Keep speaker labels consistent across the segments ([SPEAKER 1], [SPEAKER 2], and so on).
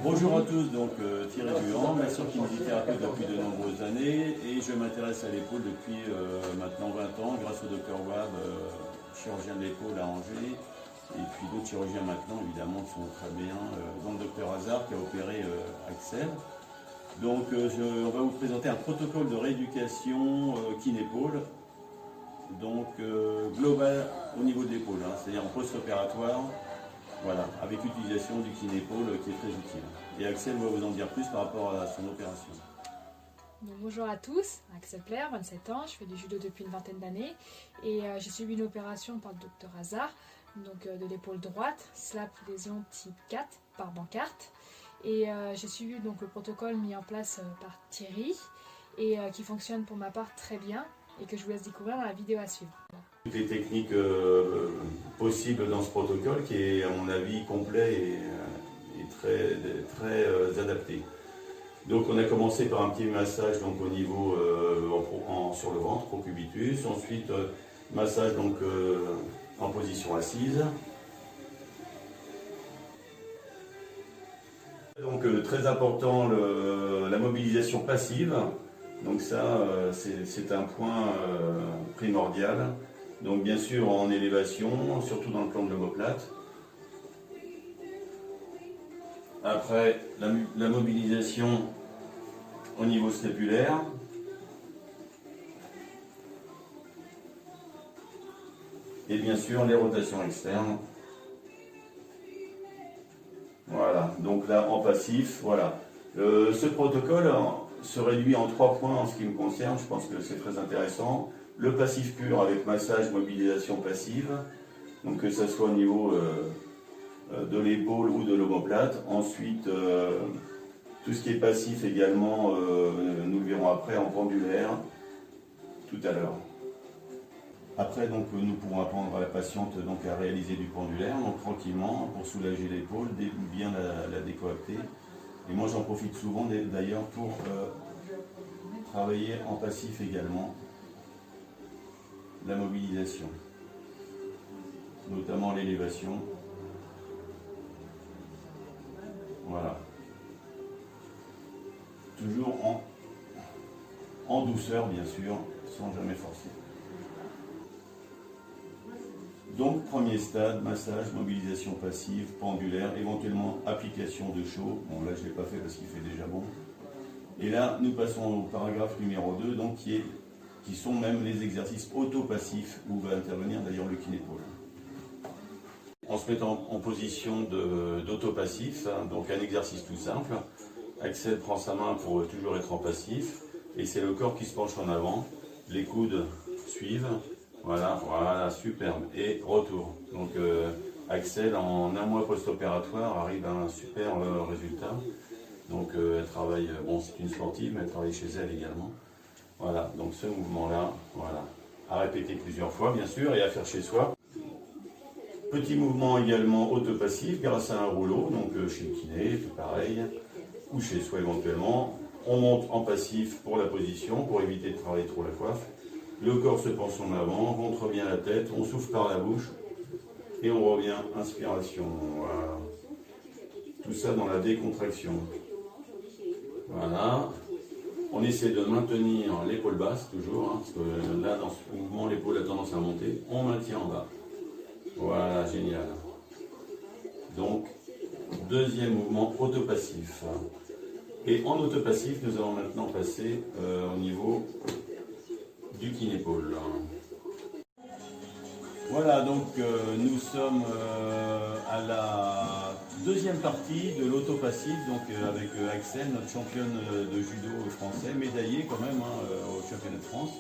[SPEAKER 1] Bonjour à tous, donc Thierry Buhan, masseur kinésithérapeute depuis de nombreuses années et je m'intéresse à l'épaule depuis maintenant 20 ans grâce au docteur Wab, chirurgien de l'épaule à Angers, et puis d'autres chirurgiens maintenant évidemment qui sont très bien, dont le docteur Hazard qui a opéré Axel. Donc on va vous présenter un protocole de rééducation kinépaule, donc global au niveau de l'épaule, hein, c'est-à-dire en post-opératoire. Voilà, avec l'utilisation du kinépaule qui est très utile. Et Axel va vous en dire plus par rapport à son opération.
[SPEAKER 2] Donc, bonjour à tous, Axel Plaire, 27 ans, je fais du judo depuis une vingtaine d'années et j'ai subi une opération par le docteur Hazard, donc de l'épaule droite, slap lésion type 4 par Bancart. Et j'ai suivi donc le protocole mis en place par Thierry et qui fonctionne pour ma part très bien et que je vous laisse découvrir dans la vidéo à suivre.
[SPEAKER 1] Toutes les techniques possibles dans ce protocole qui est à mon avis complet et très adapté. Donc on a commencé par un petit massage donc, au niveau sur le ventre, procubitus, ensuite massage donc, en position assise. Donc très important la mobilisation passive, donc ça c'est un point primordial. Donc bien sûr en élévation, surtout dans le plan de l'omoplate. Après la mobilisation au niveau scapulaire. Et bien sûr les rotations externes. Voilà, donc là en passif, voilà. Ce protocole se réduit en 3 points en ce qui me concerne, je pense que c'est très intéressant. Le passif pur avec massage, mobilisation passive, donc que ce soit au niveau de l'épaule ou de l'omoplate. Ensuite, tout ce qui est passif également, nous le verrons après en pendulaire, tout à l'heure. Après, donc, nous pourrons apprendre à la patiente donc, à réaliser du pendulaire, donc tranquillement, pour soulager l'épaule, bien la décoacter. Et moi, j'en profite souvent d'ailleurs pour travailler en passif également. La mobilisation, notamment l'élévation. Voilà. Toujours en douceur, bien sûr, sans jamais forcer. Donc, premier stade, massage, mobilisation passive, pendulaire, éventuellement application de chaud. Bon, là, je ne l'ai pas fait parce qu'il fait déjà bon. Et là, nous passons au paragraphe numéro 2, donc qui sont même les exercices auto-passifs où va intervenir d'ailleurs le kinépaule. On se met en position d'auto-passif, hein, donc un exercice tout simple. Axel prend sa main pour toujours être en passif et c'est le corps qui se penche en avant, les coudes suivent, voilà, superbe, et retour. Donc Axel en 1 mois post-opératoire arrive à un super résultat. Donc elle travaille, bon c'est une sportive mais elle travaille chez elle également. Voilà, donc ce mouvement-là, voilà, à répéter plusieurs fois bien sûr et à faire chez soi. Petit mouvement également autopassif grâce à un rouleau, donc chez le kiné, tout pareil, ou chez soi éventuellement. On monte en passif pour la position, pour éviter de travailler trop la coiffe. Le corps se penche en avant, montre bien la tête, on souffle par la bouche et on revient, inspiration, voilà. Tout ça dans la décontraction. Voilà. On essaie de maintenir l'épaule basse toujours, hein, parce que là dans ce mouvement l'épaule a tendance à monter, on maintient en bas. Voilà, génial. Donc, deuxième mouvement autopassif. Et en autopassif, nous allons maintenant passer au niveau du kinépaule. Voilà, donc nous sommes à la deuxième partie de l'autopassif, donc avec Axel, notre championne de judo français, médaillée quand même hein, au championnat de France,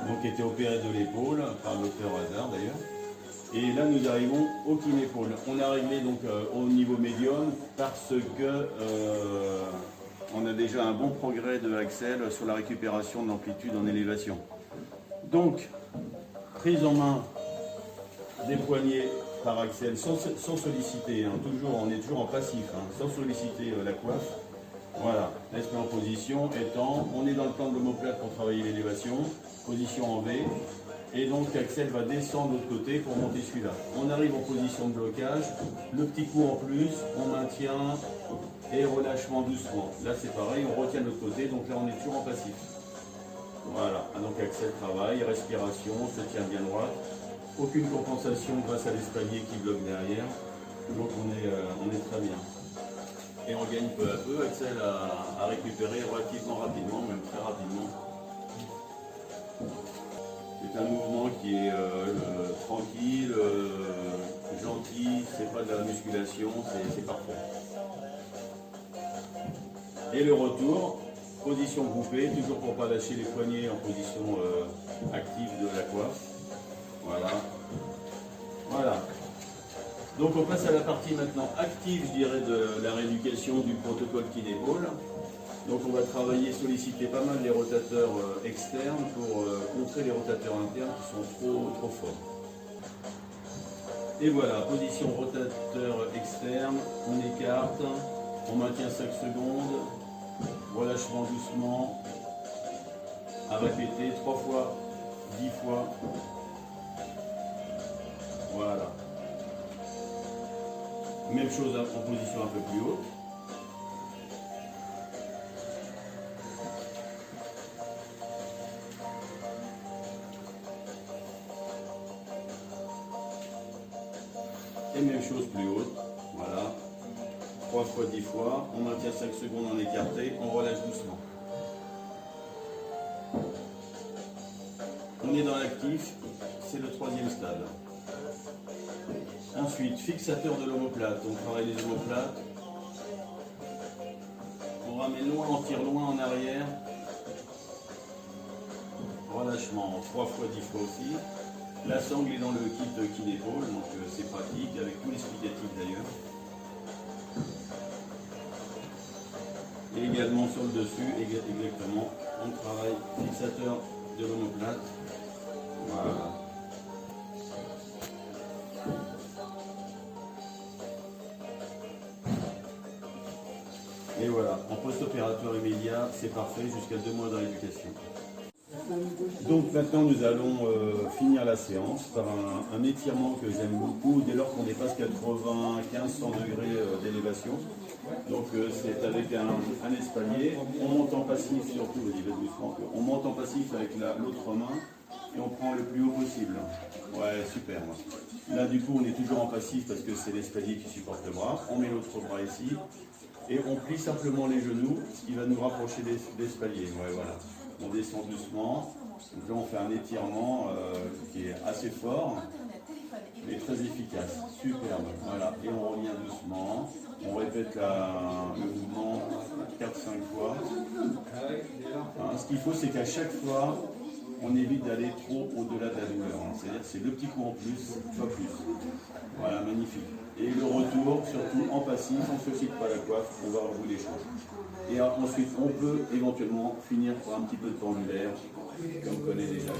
[SPEAKER 1] donc qui était opérée de l'épaule par le docteur Hazard d'ailleurs. Et là nous arrivons au kinépaule. On a réglé donc au niveau médium parce que on a déjà un bon progrès de Axel sur la récupération de l'amplitude en élévation. Donc, prise en main des poignets par Axel sans solliciter, hein, on est toujours en passif, hein, sans solliciter la coiffe. Voilà, l'esprit en position, étend, on est dans le plan de l'omoplate pour travailler l'élévation, position en V, Et donc Axel va descendre de l'autre côté pour monter celui-là. On arrive en position de blocage, le petit coup en plus, on maintient et relâchement doucement. Là c'est pareil, on retient de l'autre côté, donc là on est toujours en passif. Voilà, donc Axel travaille, respiration, se tient bien droit. Aucune compensation grâce à l'espalier qui bloque derrière. Donc on est très bien. Et on gagne peu à peu, Axel a récupéré relativement rapidement, même très rapidement. C'est un mouvement qui est tranquille, gentil, c'est pas de la musculation, c'est parfait. Et le retour, position groupée, toujours pour ne pas lâcher les poignets en position active de la coiffe. Voilà. Voilà. Donc on passe à la partie maintenant active, je dirais, de la rééducation du protocole kiné-épaule. Donc on va travailler, solliciter pas mal les rotateurs externes pour contrer les rotateurs internes qui sont trop forts. Et voilà, position rotateur externe, on écarte, on maintient 5 secondes, relâchement doucement, à répéter 3 fois, 10 fois. Voilà. Même chose en position un peu plus haute. Et même chose plus haute. Voilà. 3 fois, 10 fois. On maintient 5 secondes en écarté. On relâche doucement. On est dans l'actif. C'est le 3e stade. Ensuite, fixateur de l'omoplate. On travaille les omoplates. On ramène loin, on tire loin en arrière. Relâchement, 3 fois, 10 fois aussi. La sangle est dans le kit de kiné-épaule, donc c'est pratique, avec tout l'explicatif d'ailleurs. Et également sur le dessus, exactement, on travaille fixateur de l'omoplate. Voilà. Et voilà, en post-opératoire immédiat, c'est parfait jusqu'à 2 mois de rééducation. Donc maintenant nous allons finir la séance par un étirement que j'aime beaucoup dès lors qu'on dépasse 95-100 degrés d'élévation. Donc c'est avec un espalier, on monte en passif surtout, on monte en passif avec l'autre main et on prend le plus haut possible. Ouais, super. Là du coup on est toujours en passif parce que c'est l'espalier qui supporte le bras, on met l'autre bras ici et on plie simplement les genoux, ce qui va nous rapprocher de l'espalier. Ouais, voilà. On descend doucement, donc là on fait un étirement qui est assez fort, mais très efficace, superbe, voilà, et on revient doucement, on répète le mouvement 4-5 fois. Hein, ce qu'il faut c'est qu'à chaque fois, on évite d'aller trop au-delà de la douleur, hein. C'est-à-dire que c'est le petit coup en plus, pas plus. Voilà, magnifique. Et le retour, surtout en passif, on ne sollicite pas la coiffe, on va au bout des choses. Et ensuite, on peut éventuellement finir par un petit peu de pendulaire, comme on connaît déjà.